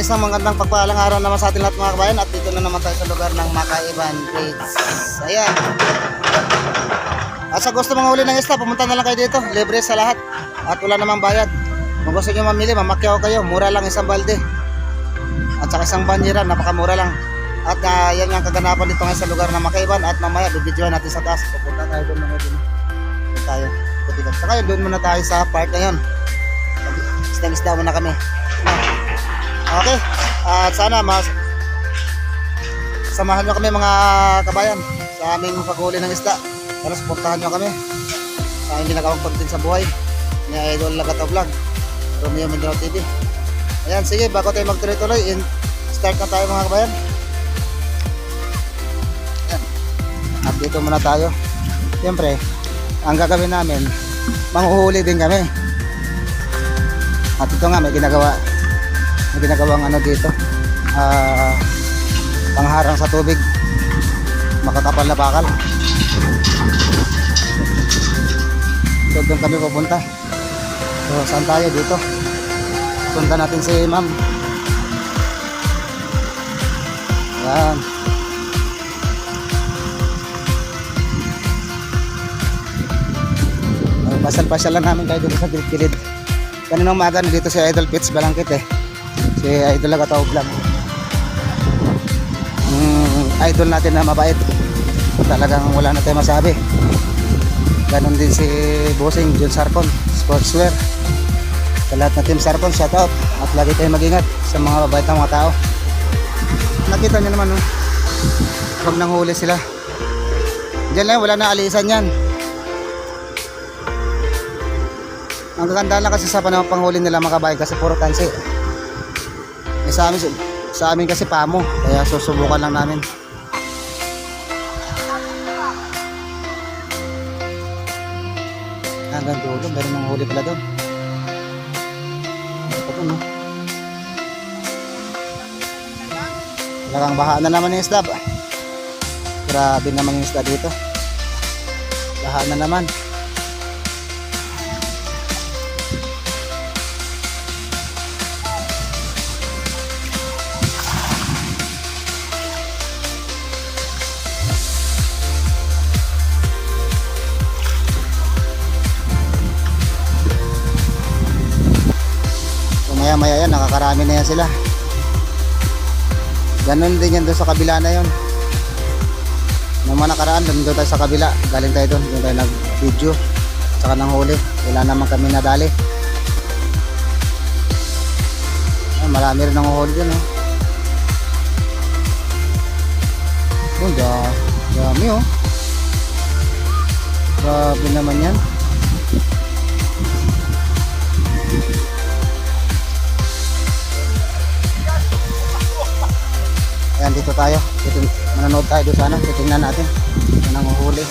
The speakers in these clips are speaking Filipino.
isang magandang pagpalang araw naman sa ating lahat mga kabayan. At dito na naman tayo sa lugar ng Makaiban Trades. Ayan. At sa gusto mga huli ng isda, pumunta na lang kayo dito. Libre sa lahat. At wala namang bayad. Kung gusto nyo mamili, mamakyaw kayo. Mura lang isang balde. At saka isang banyera, napakamura lang. At yan yung kaganapan dito ngayon sa lugar ng Makaiban. At mamaya, bibidyoan natin sa taas. Pupunta tayo doon mga doon. Doon tayo. So ngayon, doon muna tayo sa part na yun. Isda muna kami. Okay. At sana samahan nyo kami mga kabayan sa aming paghuli ng isda. Sana suportahan nyo kami sa hindi nagawang content sa buhay ni Idol Lagata Vlog, Romeo Mindanao TV. Ayan, sige, bago tayo magtuloy-tuloy, start na tayo mga kabayan. Ayan. At dito muna tayo. Siyempre, ang gagawin namin, manghuhuli din kami. At ito nga, may ginagawang ano dito, pangharang sa tubig, makakapal na bakal. So doon kami pupunta. So saan tayo dito? Punta natin si ma'am. Yan. Pasal-pasal lang namin kayo dito sa gilid-gilid. Kaninang umaga dito si Idol Pits Balangkit si Idol Lagata Vlog. Idol natin na mabait, talagang wala na tayo masabi. Ganon din si Bossing John Sarcon Sportswear. Sa lahat na team Sarcon, shout out. At lagi tayong mag-ingat sa mga mabait na mga tao. Nakita nyo naman pag nanghuli sila diyan lang, wala na alisan yan. Ang gaganda lang kasi sa panahon panghuli nila mga kabayan, kasi puro tansi. Sa amin kasi pamo, kaya susubukan lang namin. Hanggang dulo, meron ng huli pala doon. Ito po, no? Talagang baha na naman yung isda. Grabe naman yung isda dito. Baha na naman. Maya yan, nakakarami na yan sila. Ganon din yan doon sa kabila na yon. Nung mga nakaraan, doon tayo sa kabila. Galing tayo doon tayo nag-video saka nang huli. Wala naman kami nadali. Marami rin ang huli doon. Dami grabe naman yan. Ayan, dito tayo. Manonood tayo doon sana. Titingnan natin anong uhuli.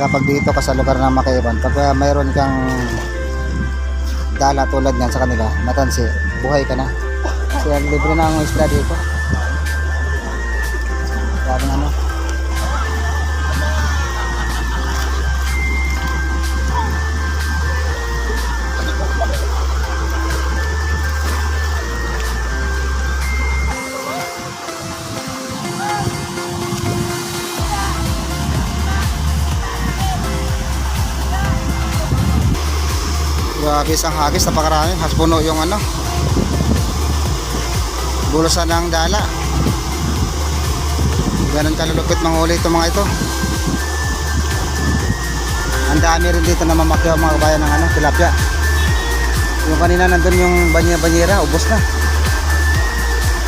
Kapag dito ka sa lugar ng Makaiban, pag mayroon kang dala tulad yan sa kanila, matansi, buhay ka na. Kasi libre na ang isda dito. Parang ano. Grabe, isang hagis, napakarami. Haspuno yung ano, bulusan ng dala. Ganun kalulupit manghuli itong mga ito. Ang dami rin dito na mamakyaw mga kabayan ng ano, tilapia. Yung kanina nandun yung banyera, ubos na.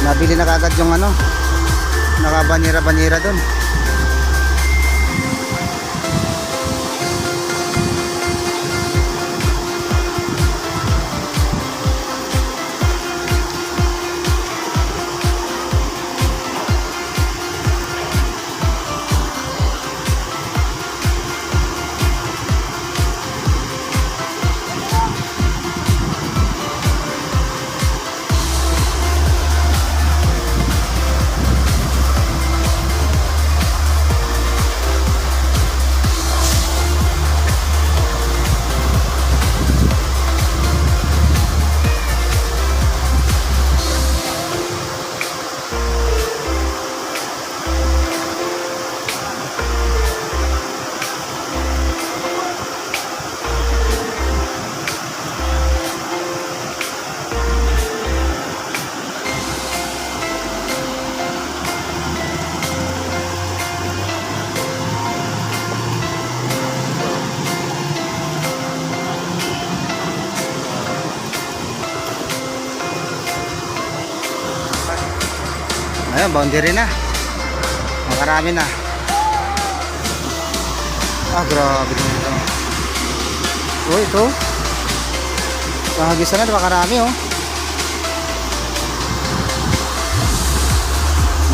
Nabili na kagad yung ano, nakabanyera-banyera dun. Ayun, boundary na. Makarami na. Ah, grabe naman ito. Oh, ito. Kahagisa na, makarami oh.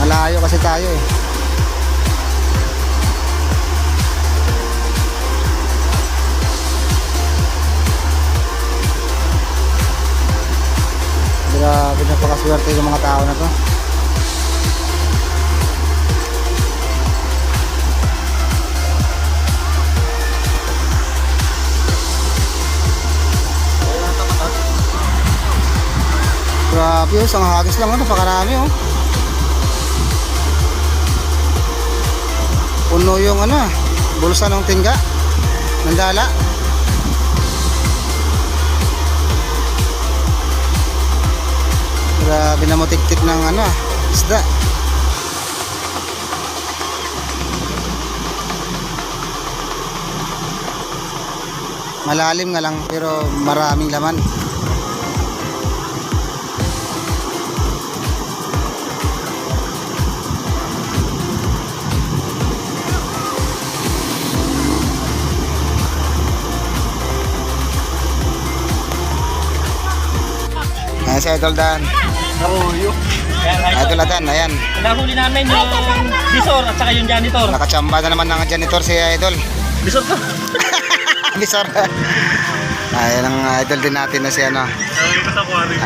Malayo kasi tayo eh. Grabe, napakaswerte yung mga tao na to. Grabe oh, isang hagis lang oh, napakarami oh. Puno yung ano, bulsa ng tingga ng dala. Grabe na mo tik-tik ng ano, isda. Malalim nga lang pero maraming laman. Ayan si Idol Dan. Nahuyo. Idol Dan, ayan. Nahuli namin yung bisor at saka yung janitor. Nakachamba na naman ng janitor si Idol. Bisor to. Bisor. Ayan ang idol din natin na si ano.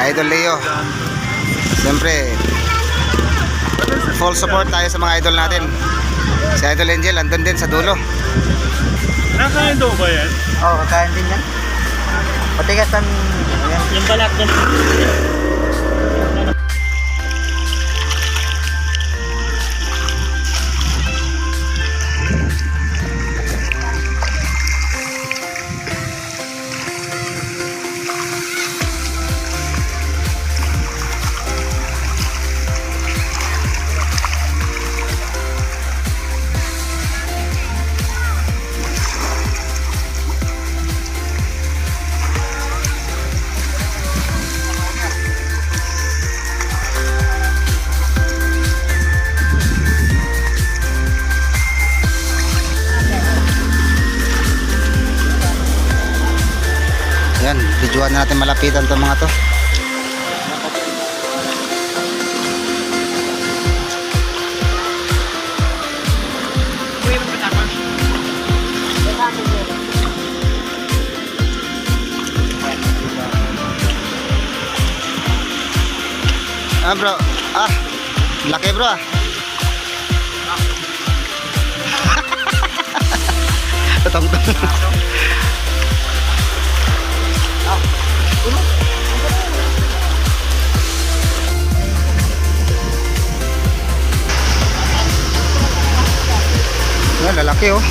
Idol Leo. Siyempre, full support tayo sa mga idol natin. Si Idol Angel, andun din sa dulo. Nakain daw ba yan? Oo, kakain din yan. Patigas ang... Yung balat yan. Yan, videoan na natin malapitan itong mga to. Ah bro, laki bro ah. Tutong-tong. Yan, lalaki oh.